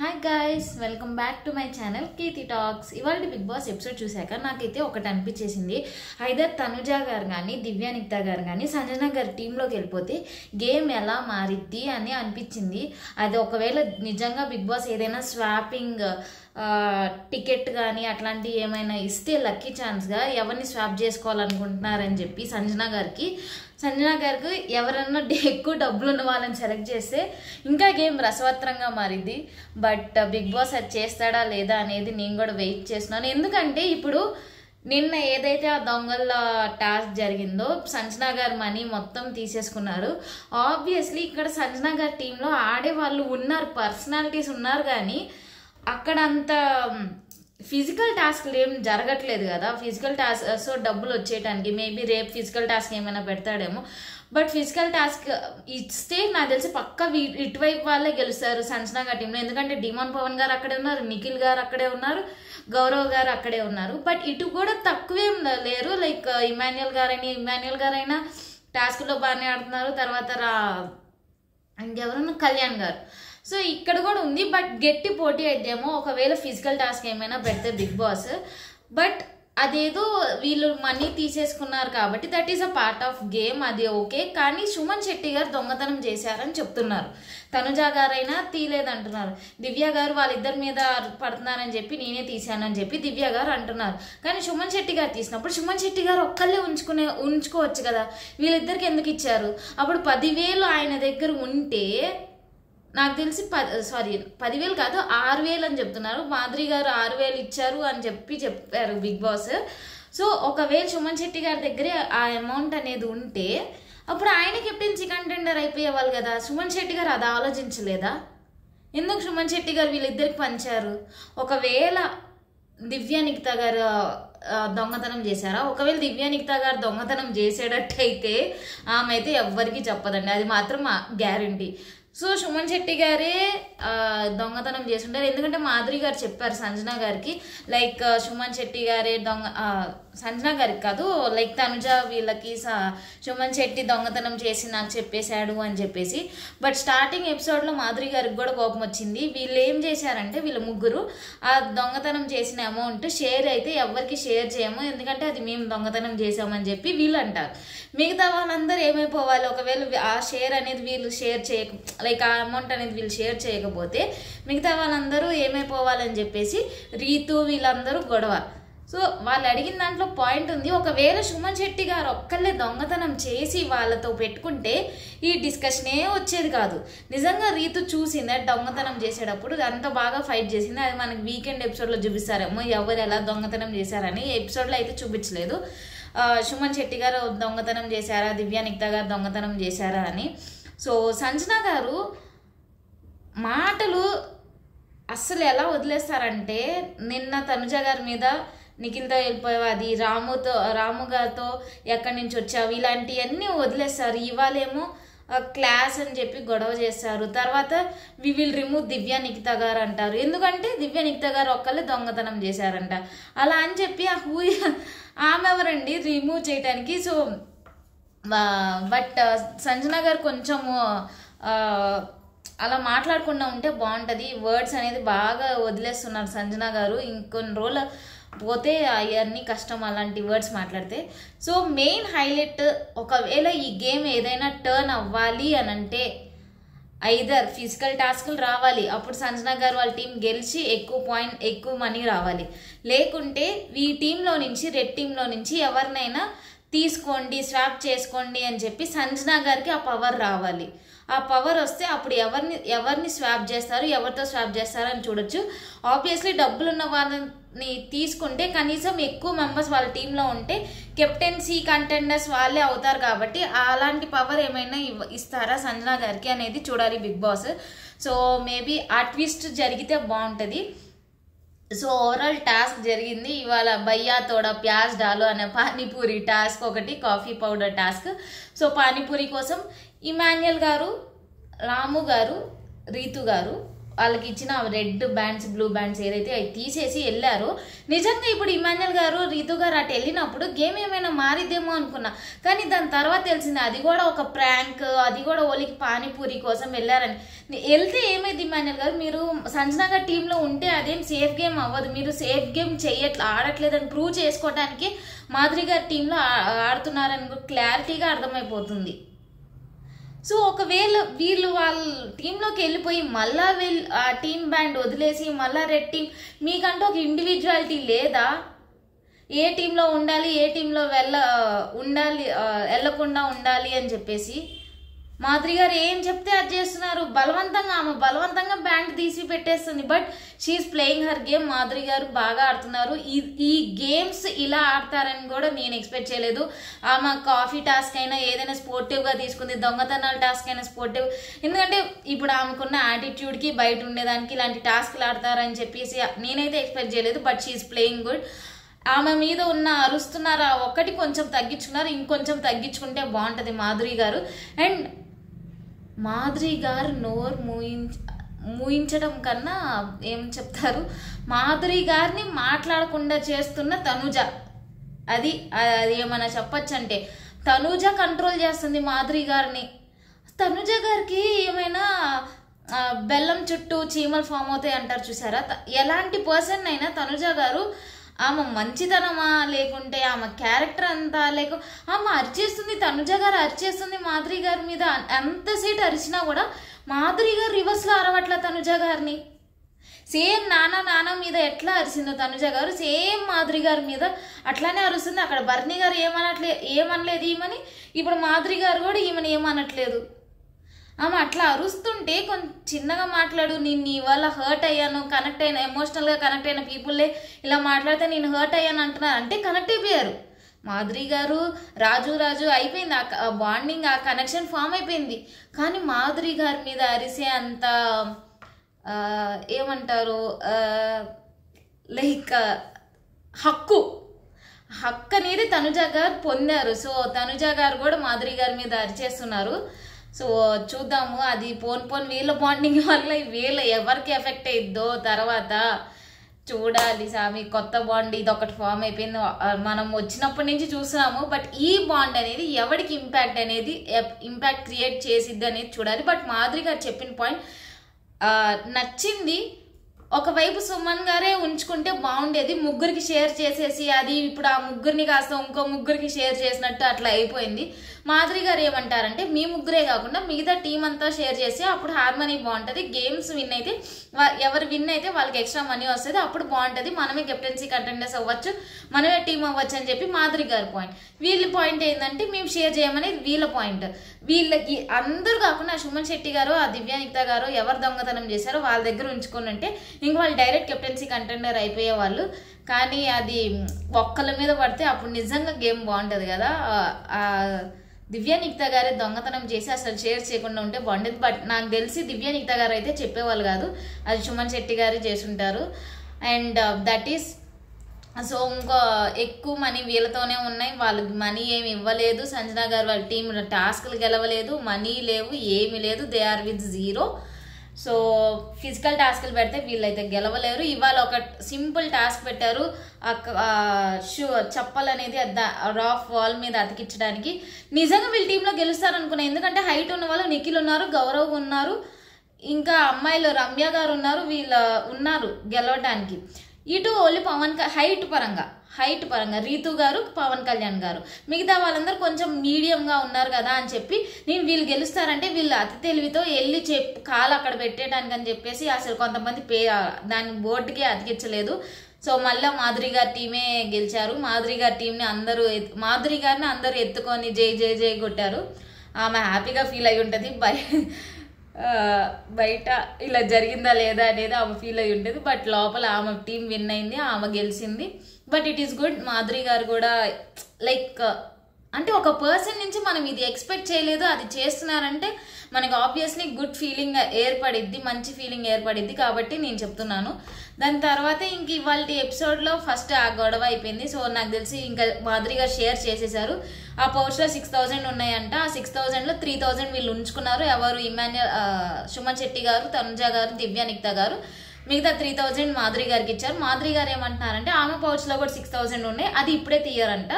Hi guys, welcome back to my channel Keerthi talks. ఇవాళ Bigg Boss episode చూశాక నాకైతే ఒకటి అనిపించేసింది. ఐదర్ తనుజ గారు కానీ, దివ్యానిక్త గారు కానీ సంజన గారి టీంలోకి వెళ్ళిపోతే గేమ్ ఎలా మారిద్ది అని అనిపించింది. అది ఒకవేళ నిజంగా బిగ్ బాస్ ఏదైనా స్వాపింగ్ టికెట్ కానీ అట్లాంటివి ఏమైనా ఇస్తే లక్కీ ఛాన్స్గా ఎవరిని స్వాప్ చేసుకోవాలనుకుంటున్నారని చెప్పి సంజన గారికి ఎవరన్నా ఎక్కువ డబ్బులు ఉన్న వాళ్ళని సెలెక్ట్ చేస్తే ఇంకా గేమ్ రసవత్రంగా మారిద్ది. బట్ బిగ్ బాస్ అది చేస్తాడా లేదా అనేది నేను కూడా వెయిట్ చేస్తున్నాను. ఎందుకంటే ఇప్పుడు నిన్న ఏదైతే ఆ దొంగల టాస్క్ జరిగిందో సంజన గారు మనీ మొత్తం తీసేసుకున్నారు. ఆబ్వియస్లీ ఇక్కడ సంజన గారి టీంలో ఆడే వాళ్ళు ఉన్నారు, పర్సనాలిటీస్ ఉన్నారు, కానీ అక్కడ అంత ఫిజికల్ టాస్క్లు ఏం జరగట్లేదు కదా. ఫిజికల్ టాస్క్ సో డబ్బులు వచ్చేయటానికి మేబీ రేపు ఫిజికల్ టాస్క్ ఏమైనా పెడతాడేమో. బట్ ఫిజికల్ టాస్క్ ఇస్తే నాకు తెలిసి పక్క ఇటువైపు వాళ్ళే గెలుస్తారు సంజన గారి టీంలో. ఎందుకంటే డిమాన్ పవన్ గారు అక్కడే ఉన్నారు, నిఖిల్ గారు అక్కడే ఉన్నారు, గౌరవ్ గారు అక్కడే ఉన్నారు. బట్ ఇటు కూడా తక్కువేం లేరు. లైక్ ఇమాన్యుయల్ గారైనా టాస్క్లో బాగానే ఆడుతున్నారు. తర్వాత ఇంకెవరన్నా కళ్యాణ్ గారు. సో ఇక్కడ కూడా ఉంది. బట్ గట్టి పోటీ అయితేమో ఒకవేళ ఫిజికల్ టాస్క్ ఏమైనా పెడితే బిగ్ బాస్. బట్ అదేదో వీళ్ళు మనీ తీసేసుకున్నారు కాబట్టి that is a part of game, అది ఓకే. కానీ సుమన్ శెట్టి గారు దొంగతనం చేశారని చెప్తున్నారు. తనుజ గారైనా తీలేదంటున్నారు. దివ్య గారు వాళ్ళిద్దరి మీద పడుతున్నారని చెప్పి నేనే తీశానని చెప్పి దివ్య గారు అంటున్నారు. కానీ సుమన్ శెట్టి గారు తీసినప్పుడు సుమన్ శెట్టి గారు ఒక్కళ్ళే ఉంచుకోవచ్చు కదా, వీళ్ళిద్దరికి ఎందుకు ఇచ్చారు? అప్పుడు 10,000 ఆయన దగ్గర ఉంటే నాకు తెలిసి 10,000 కాదు 6,000 అని చెప్తున్నారు. మాధురి గారు 6,000 ఇచ్చారు అని చెప్పారు బిగ్ బాస్. సో ఒకవేళ సుమన్ శెట్టి గారి దగ్గరే ఆ అమౌంట్ అనేది ఉంటే అప్పుడు ఆయన కెప్టెన్సీ కంటెండర్ అయిపోయేవాళ్ళు కదా. సుమన్ శెట్టి గారు అది ఆలోచించలేదా? ఎందుకు సుమన్ శెట్టి గారు వీళ్ళిద్దరికి పంచారు? ఒకవేళ దివ్యానిక్త గారు దొంగతనం చేశారా? ఒకవేళ దివ్యానిక్త గారు దొంగతనం చేసేటట్టయితే ఆమె అయితే ఎవ్వరికి చెప్పదండి, అది మాత్రం గ్యారంటీ. సో సుమన్ శెట్టి గారే దొంగతనం చేస్తుంటారు. ఎందుకంటే మాధురి గారు చెప్పారు సంజన గారికి, లైక్ సుమన్ శెట్టి గారే సంజన గారికి కాదు, లైక్ తనుజ వీళ్ళకి సుమన్ శెట్టి దొంగతనం చేసి నాకు చెప్పేశాడు అని చెప్పేసి. బట్ స్టార్టింగ్ ఎపిసోడ్లో మాధురి గారికి కూడా కోపం వచ్చింది. వీళ్ళు ఏం చేశారంటే వీళ్ళ ముగ్గురు ఆ దొంగతనం చేసిన అమౌంట్ షేర్ అయితే ఎవరికి షేర్ చేయము, ఎందుకంటే అది మేము దొంగతనం చేసామని చెప్పి వీళ్ళు అంటారు. మిగతా వాళ్ళందరూ ఏమైపోవాలి? ఒకవేళ ఆ షేర్ అనేది వీళ్ళు షేర్ లైక్ ఆ అమౌంట్ అనేది వీళ్ళు షేర్ చేయకపోతే మిగతా వాళ్ళందరూ ఏమైపోవాలని చెప్పేసి రీతు వీళ్ళందరూ గొడవ. సో వాళ్ళు అడిగిన దాంట్లో పాయింట్ ఉంది. ఒకవేళ సుమన్ శెట్టి గారు ఒక్కళ్ళే దొంగతనం చేసి వాళ్ళతో పెట్టుకుంటే ఈ డిస్కషనే వచ్చేది కాదు. నిజంగా రీతు చూసింది దొంగతనం చేసేటప్పుడు, అంత బాగా ఫైట్ చేసింది. అది మనకి వీకెండ్ ఎపిసోడ్లో చూపిస్తారేమో ఎవరు ఎలా దొంగతనం చేశారని. ఎపిసోడ్లో అయితే చూపించలేదు సుమన్ శెట్టి గారు దొంగతనం చేశారా, దివ్యానిక్త గారు దొంగతనం చేశారా అని. సో సంజన గారు మాటలు అస్సలు ఎలా వదిలేస్తారంటే, నిన్న తనుజ గారి మీద నిఖిల్తో వెళ్ళిపోయావు, అది రాము గారితో ఎక్కడి నుంచి వచ్చావు, ఇలాంటివన్నీ వదిలేస్తారు. ఇవాళేమో క్లాస్ అని చెప్పి గొడవ చేస్తారు. తర్వాత వి విల్ రిమూవ్ దివ్యానిక్త గారు అంటారు. ఎందుకంటే దివ్యానిక్త గారు ఒక్కళ్ళే దొంగతనం చేశారంట. అలా అని చెప్పి ఆమె ఎవరండి రిమూవ్ చేయడానికి? సో బట్ సంజన గారు కొంచెము అలా మాట్లాడకుండా ఉంటే బాగుంటుంది. వర్డ్స్ అనేది బాగా వదిలేస్తున్నారు సంజన గారు. ఇంకొన్ని రోజులు పోతే అవన్నీ కష్టం అలాంటి వర్డ్స్ మాట్లాడితే. సో మెయిన్ హైలైట్, ఒకవేళ ఈ గేమ్ ఏదైనా టర్న్ అవ్వాలి అని అంటే ఐదర్ ఫిజికల్ టాస్క్లు రావాలి, అప్పుడు సంజన గారు వాళ్ళ టీం గెలిచి ఎక్కువ మనీ రావాలి. లేకుంటే ఈ టీంలో నుంచి రెడ్ టీంలో నుంచి ఎవరినైనా తీసుకోండి, స్వాప్ చేసుకోండి అని చెప్పి సంజన గారికి ఆ పవర్ రావాలి. ఆ పవర్ వస్తే అప్పుడు ఎవరిని స్వాప్ చేస్తారు, ఎవరితో స్వాప్ చేస్తారు అని చూడొచ్చు. ఆబ్వియస్లీ డబ్బులున్న వాళ్ళని తీసుకుంటే కనీసం ఎక్కువ మెంబర్స్ వాళ్ళ టీంలో ఉంటే కెప్టెన్సీ కంటెండర్స్ వాళ్ళే అవుతారు. కాబట్టి అలాంటి పవర్ ఏమైనా ఇస్తారా సంజన గారికి అనేది చూడాలి బిగ్ బాస్. సో మేబీ ఆ ట్విస్ట్ జరిగితే బాగుంటుంది. సో ఓవరాల్ టాస్క్ జరిగింది ఇవాళ. భయ్యా తోడా ప్యాజ్ డాలో అనే పానీపూరి టాస్క్ ఒకటి, coffee powder task. So panipuri కోసం ఇమాన్యుయల్ గారు, రాము గారు, రీతు గారు వాళ్ళకి ఇచ్చిన రెడ్ బ్యాండ్స్ బ్లూ బ్యాండ్స్ ఏదైతే అవి తీసేసి వెళ్ళారో, నిజంగా ఇప్పుడు ఇమాన్యుల్ గారు రీతు గారు అటు వెళ్ళినప్పుడు గేమ్ ఏమైనా మారిద్దేమో అనుకున్నా. కానీ దాని తర్వాత తెలిసింది అది కూడా ఒక ప్రాంక్, అది కూడా ఓలికి పానీపూరి కోసం వెళ్ళారని. వెళ్తే ఏమైంది ఇమాన్యుల్ గారు, మీరు సంజనా గారి టీంలో ఉంటే అదేం సేఫ్ గేమ్ అవ్వదు. మీరు సేఫ్ గేమ్ ఆడట్లేదని ప్రూవ్ చేసుకోవడానికి మాధురి గారి టీంలో ఆడుతున్నారని క్లారిటీగా అర్థమైపోతుంది. సో ఒకవేళ వీళ్ళు వాళ్ళ టీంలోకి వెళ్ళిపోయి మళ్ళా ఆ టీం బ్యాండ్ వదిలేసి మళ్ళా రెడ్ టీం, మీకంటూ ఒక ఇండివిజువాలిటీ లేదా? ఏ టీంలో ఉండాలి, ఏ టీంలో వెళ్ళకుండా ఉండాలి అని చెప్పేసి మాధురి గారు ఏం చెప్తే అది చేస్తున్నారు. ఆమె బలవంతంగా బ్యాండ్ తీసి పెట్టేస్తుంది. But she's playing her game. Madhuri garu బాగా ఆడుతున్నారు. ఈ గేమ్స్ ఇలా ఆడతారని కూడా నేను ఎక్స్పెక్ట్ చేయలేదు. ఆమె కాఫీ టాస్క్ అయినా ఏదైనా స్పోర్టివ్గా తీసుకుంది, దొంగతనాల టాస్క్ అయినా స్పోర్టివ్. ఎందుకంటే ఇప్పుడు ఆమెకున్న యాటిట్యూడ్కి బయట ఉండేదానికి ఇలాంటి టాస్క్లు ఆడతారని చెప్పేసి నేనైతే ఎక్స్పెక్ట్ చేయలేదు. But she's playing good. ఆమె మీద ఉన్న అరుస్తున్నారు ఒక్కటి కొంచెం తగ్గించుకున్నారు, ఇంకొంచెం తగ్గించుకుంటే బాగుంటుంది మాధురి గారు. అండ్ మాధురి గారు నోరు మూయించడం కన్నా ఏం చెప్తారు, మాధురి గారిని మాట్లాడకుండా చేస్తున్న తనుజ, అది ఏమైనా చెప్పచ్చు అంటే తనుజ కంట్రోల్ చేస్తుంది మాధురి గారిని. తనుజ గారికి ఏమైనా బెల్లం చుట్టూ చీమలు ఫామ్ అవుతాయి అంటారు చూసారా, ఎలాంటి పర్సన్ అయినా తనుజ గారు ఆమె మంచితనమా లేకుంటే ఆమె క్యారెక్టర్ అంతా ఆమె అరిచేస్తుంది, తనుజ గారు అరిచేస్తుంది మాధురి గారి మీద. ఎంతసేపు అరిచినా కూడా మాధురి గారు రివర్స్లో అరవట్ల తనుజ గారిని. సేమ్ నాన్న మీద ఎట్లా అరిసిందో తనుజ గారు, సేమ్ మాధురి గారి మీద అట్లానే అరుస్తుంది. అక్కడ బర్నీ గారు ఏమనలేదు ఈమెని, ఇప్పుడు మాధురి గారు కూడా ఈమెను ఏమనట్లేదు. ఆమె అట్లా అరుస్తుంటే కొంచెం చిన్నగా మాట్లాడు, నేను నీ వల్ల హర్ట్ అయ్యాను, ఎమోషనల్గా కనెక్ట్ అయిన పీపుల్లే ఇలా మాట్లాడితే నేను హర్ట్ అయ్యాను అంటున్నారు అంటే కనెక్ట్ అయిపోయారు. మాధురి గారు రాజు అయిపోయింది, ఆ బాండింగ్, ఆ కనెక్షన్ ఫామ్ అయిపోయింది. కానీ మాధురి గారి మీద అరిసే అంత ఏమంటారు లైక్ హక్కు అనేది తనుజ గారు పొందారు. సో తనుజ గారు కూడా మాధురి గారి మీద అరిచేస్తున్నారు. సో చూద్దాము, అది పోన్ వీళ్ళ బాండింగ్ వల్ల వీళ్ళ ఎవరికి ఎఫెక్ట్ అయిద్దో తర్వాత చూడాలి. సామి కొత్త బాండ్ ఇది ఒకటి ఫామ్ అయిపోయింది, మనం వచ్చినప్పటి నుంచి చూస్తున్నాము. బట్ ఈ బాండ్ అనేది ఎవరికి ఇంపాక్ట్ క్రియేట్ చేసిద్ది అనేది చూడాలి. బట్ మాధురి గారు చెప్పిన పాయింట్ నచ్చింది. ఒకవైపు సుమన్ గారే ఉంచుకుంటే బాగుండేది, ముగ్గురికి షేర్ చేసేసి అది ఇప్పుడు ఆ ముగ్గురిని కాస్త ఇంకో ముగ్గురికి షేర్ చేసినట్టు అట్లా అయిపోయింది. మాధురి గారు ఏమంటారంటే మీ ముగ్గురే కాకుండా మిగతా టీం అంతా షేర్ చేసి అప్పుడు హార్మనీ బాగుంటుంది, గేమ్స్ విన్ అయితే ఎవరు విన్ అయితే వాళ్ళకి ఎక్స్ట్రా మనీ వస్తుంది, అప్పుడు బాగుంటుంది, మనమే కెప్టెన్సీ కంటెండర్స్ అవ్వచ్చు, మనమే టీం అవ్వచ్చు అని చెప్పి మాధురి గారి పాయింట్. వీళ్ళ పాయింట్ ఏంటంటే మేము షేర్ చేయమనేది వీళ్ళ పాయింట్. వీళ్ళకి అందరూ కాకుండా సుమన్ శెట్టి గారు, ఆ దివ్యానిక్త గారు ఎవరు దొంగతనం చేశారో వాళ్ళ దగ్గర ఉంచుకొని ఉంటే ఇంక వాళ్ళు డైరెక్ట్ కెప్టెన్సీ కంటెండర్ అయిపోయే వాళ్ళు. కానీ అది ఒక్కళ్ళ మీద పడితే అప్పుడు నిజంగా గేమ్ బాగుంటుంది కదా. దివ్యానిక్త గారే దొంగతనం చేసి అసలు షేర్ చేయకుండా ఉంటే బాగుండేది. బట్ నాకు తెలిసి దివ్యానిక్త గారు అయితే చెప్పేవాళ్ళు కాదు, అది సుమన్ శెట్టి గారే చేసుంటారు. అండ్ దట్ ఈస్ సో ఇంకో ఎక్కువ మనీ వీళ్ళతోనే ఉన్నాయి, వాళ్ళకి మనీ ఏమి ఇవ్వలేదు. సంజనా గారు వాళ్ళ టీం టాస్క్లు గెలవలేదు, మనీ లేవు, ఏమి లేదు, they are with zero. So physical టాస్క్లు పెడితే వీళ్ళైతే గెలవలేరు. ఇవాళ ఒక సింపుల్ టాస్క్ పెట్టారు, చెప్పలు అనేది రాఫ్ వాల్ మీద అతికించడానికి. నిజంగా వీళ్ళ టీంలో గెలుస్తారనుకున్నా, ఎందుకంటే హైట్ ఉన్న వాళ్ళు నిఖిల్ ఉన్నారు, గౌరవ్ ఉన్నారు, ఇంకా అమ్మాయిలు రమ్య గారు ఉన్నారు, ఉన్నారు గెలవడానికి. ఇటు ఓన్లీ హైట్ పరంగా రీతు గారు, పవన్ కళ్యాణ్ గారు, మిగతా వాళ్ళందరూ కొంచెం మీడియంగా ఉన్నారు కదా అని చెప్పి నేను వీళ్ళు గెలుస్తారంటే వీళ్ళు అతి తెలివితో వెళ్ళి కాలు అక్కడ పెట్టేయడానికి అని చెప్పేసి అసలు కొంతమంది దాని బోర్డుకే అతికించలేదు. సో మళ్ళీ మాధురి గారి టీమే గెలిచారు. మాధురి గారిని అందరూ ఎత్తుకొని జై జై జై కొట్టారు. ఆమె హ్యాపీగా ఫీల్ అయి ఉంటుంది. బయట ఇలా జరిగిందా లేదా అనేది ఆమె ఫీల్ అయి ఉంటుంది. బట్ లోపల ఆమె టీం విన్ అయింది, ఆమె గెలిచింది. But it is good. Madhuri గారు కూడా లైక్ అంటే ఒక పర్సన్ నుంచి మనం ఇది ఎక్స్పెక్ట్ చేయలేదు, అది చేస్తున్నారంటే మనకు ఆబ్వియస్లీ గుడ్ ఫీలింగ్ ఏర్పడిద్ది, మంచి ఫీలింగ్ ఏర్పడిద్ది కాబట్టి నేను చెప్తున్నాను. దాని తర్వాత ఇంక ఇవాళ ఎపిసోడ్లో ఫస్ట్ ఆ గొడవ అయిపోయింది. సో నాకు తెలిసి ఇంకా మాధురి గారు షేర్ చేసేసారు. ఆ పౌచ్లో 6,000 ఉన్నాయంట. ఆ 6,000లో 3,000 వీళ్ళు ఉంచుకున్నారు. ఎవరు ఇమాన్యుయల్, సుమన్ శెట్టి గారు, తనుజ గారు, దివ్యానిక్త గారు. మిగతా 3,000 మాధురి గారికి ఇచ్చారు. మాధురి గారు ఏమంటున్నారంటే ఆమె పౌచ్లో కూడా 6,000 ఉన్నాయి, అది ఇప్పుడే తీయరంట,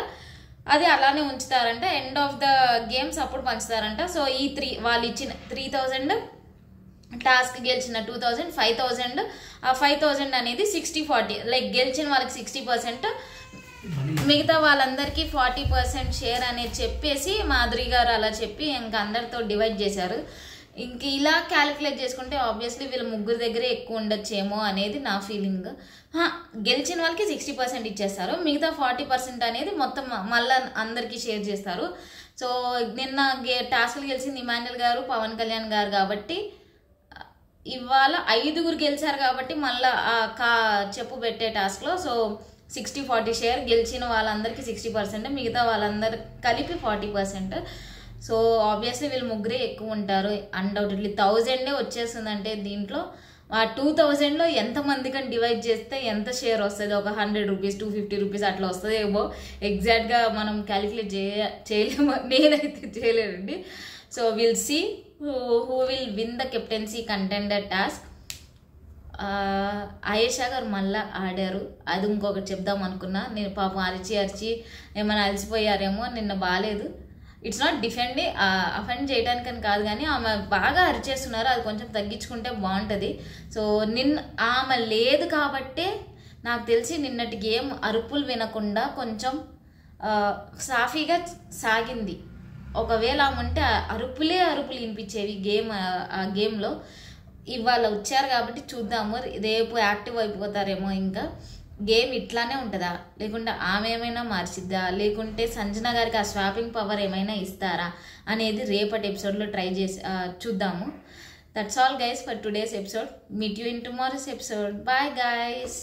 అది అలానే ఉంచుతారంట, ఎండ్ ఆఫ్ ద గేమ్స్ అప్పుడు పంచుతారంట. సో ఈ వాళ్ళు ఇచ్చిన 3,000 టాస్క్ గెలిచిన 2,000, 5,000, ఆ 5,000 అనేది 60-40, లైక్ గెలిచిన వాళ్ళకి 60%, మిగతా వాళ్ళందరికీ 40% షేర్ అనేది చెప్పేసి మాధురి గారు అలా చెప్పి ఇంకా అందరితో డివైడ్ చేశారు. ఇంక ఇలా క్యాలిక్యులేట్ చేసుకుంటే ఆబ్వియస్లీ వీళ్ళ ముగ్గురు దగ్గరే ఎక్కువ ఉండొచ్చేమో అనేది నా ఫీలింగ్. గెలిచిన వాళ్ళకి 60% ఇచ్చేస్తారు, మిగతా 40% అనేది మొత్తం మళ్ళీ అందరికీ షేర్ చేస్తారు. సో నిన్న టాస్క్లు గెలిచింది ఇమాన్యుయల్ గారు, పవన్ కళ్యాణ్ గారు కాబట్టి ఇవాళ 5గురు గెలిచారు కాబట్టి మళ్ళీ చెప్పు పెట్టే టాస్క్లో సో 60-40 షేర్, గెలిచిన వాళ్ళందరికీ 60%, మిగతా వాళ్ళందరూ కలిపి 40%. సో ఆబ్వియస్లీ వీళ్ళు ముగ్గురే ఎక్కువ ఉంటారు. అన్డౌటెడ్లీ 1,000 వచ్చేస్తుందంటే దీంట్లో ఆ 2,000లో ఎంతమందికని డివైడ్ చేస్తే ఎంత షేర్ వస్తుంది, ఒక 100 రూపీస్, 250 రూపీస్ అట్లా వస్తుంది ఏమో. ఎగ్జాక్ట్గా మనం క్యాలిక్యులేట్ చేయలేము, నేనైతే చేయలేనండి. So will see who will win the captaincy contender task. Ayesha గారు మళ్ళీ ఆడారు, అది ఇంకొకటి చెప్దాం అనుకున్నా. నేను పాపం అరిచి ఏమైనా అలసిపోయారేమో, నిన్న బాగాలేదు. ఇట్స్ నాట్ అఫెండ్ చేయడానికని కాదు, కానీ ఆమె బాగా అరిచేస్తున్నారు, అది కొంచెం తగ్గించుకుంటే బాగుంటుంది. సో ఆమె లేదు కాబట్టే నాకు తెలిసి నిన్నటి గేమ్ అరుపులు వినకుండా కొంచెం సాఫీగా సాగింది. ఒకవేళ ఆమె ఉంటే అరుపులు వినిపించేవి ఆ గేమ్లో. ఇవాళ వచ్చారు కాబట్టి చూద్దాము, రేపు యాక్టివ్ అయిపోతారేమో. ఇంకా గేమ్ ఇట్లానే ఉంటుందా, లేకుంటే ఆమె ఏమైనా మార్చిద్దా, లేకుంటే సంజన గారికి ఆ స్వాపింగ్ పవర్ ఏమైనా ఇస్తారా అనేది రేపటి ఎపిసోడ్లో ట్రై చేసి చూద్దాము. That's all guys for today's episode. Meet you in tomorrow's episode. Bye guys.